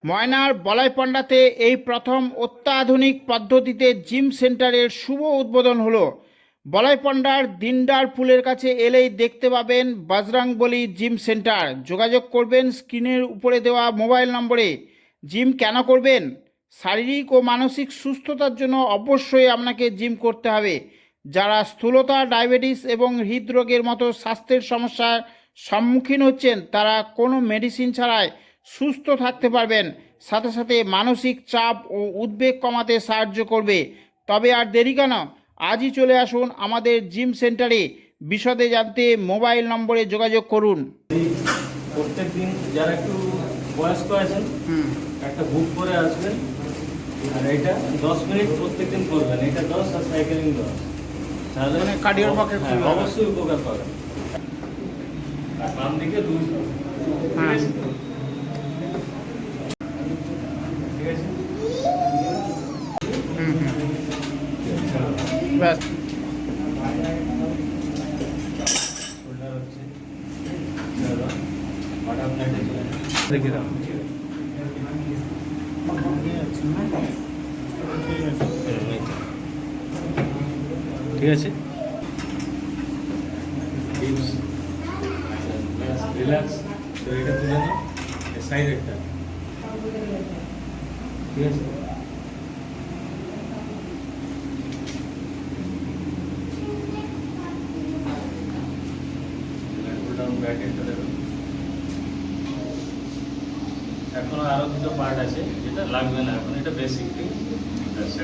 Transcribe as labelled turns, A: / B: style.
A: ময়নার বলাইপান্ডাতে এই প্রথম অত্যাধুনিক পদ্ধতিতে জিম সেন্টারের শুভ উদ্বোধন হলো। বলাইপান্ডার দিনডার পুলের কাছে এলেই দেখতে পাবেন বজরংবলী জিম সেন্টার। যোগাযোগ করবেন স্ক্রিনের উপরে দেওয়া মোবাইল নম্বরে। জিম কেন করবেন? শারীরিক ও মানসিক সুস্থতার জন্য অবশ্যই আপনাকে জিম করতে হবে। যারা স্থূলতা, ডায়াবেটিস এবং হৃদরোগের মতো স্বাস্থ্যের সমস্যার সম্মুখীন হচ্ছেন তারা কোনো মেডিসিন ছাড়াই সুস্থ থাকতে পারবেন, সাথে সাথে মানসিক চাপ ও উদ্বেগ কমাতে সাহায্য করবে। তবে আর দেরি কেন, আজই চলে আসুন আমাদের জিম সেন্টারে। বিশদে জানতে মোবাইল নম্বরে যোগাযোগ করুন।
B: প্রত্যেক দিন যারা একটু বয়স্ক আছেন একটা বুক করে আসবেন, আর এটা 10 মিনিট প্রত্যেক দিন করবেন। এটা 10 আর সাইকেলিং 10, তাহলে
A: কার্ডিওর পক্ষে
B: অবশ্যই উপকার পাবেন। আর বাম দিকে 2 ঠিক আছে?
A: ব্যাস।
B: শোল্ডার হচ্ছে বাটারফ্লাইতে দেখে দাও। ঠিক আছে, রিল্যাক্স। তো এটা তুলে নাও, সাইড একটা, ঠিক আছে? এখনো আরো দুটো পার্ট আছে যেটা লাগবে না এখন, এটা বেসিক। ঠিক আছে?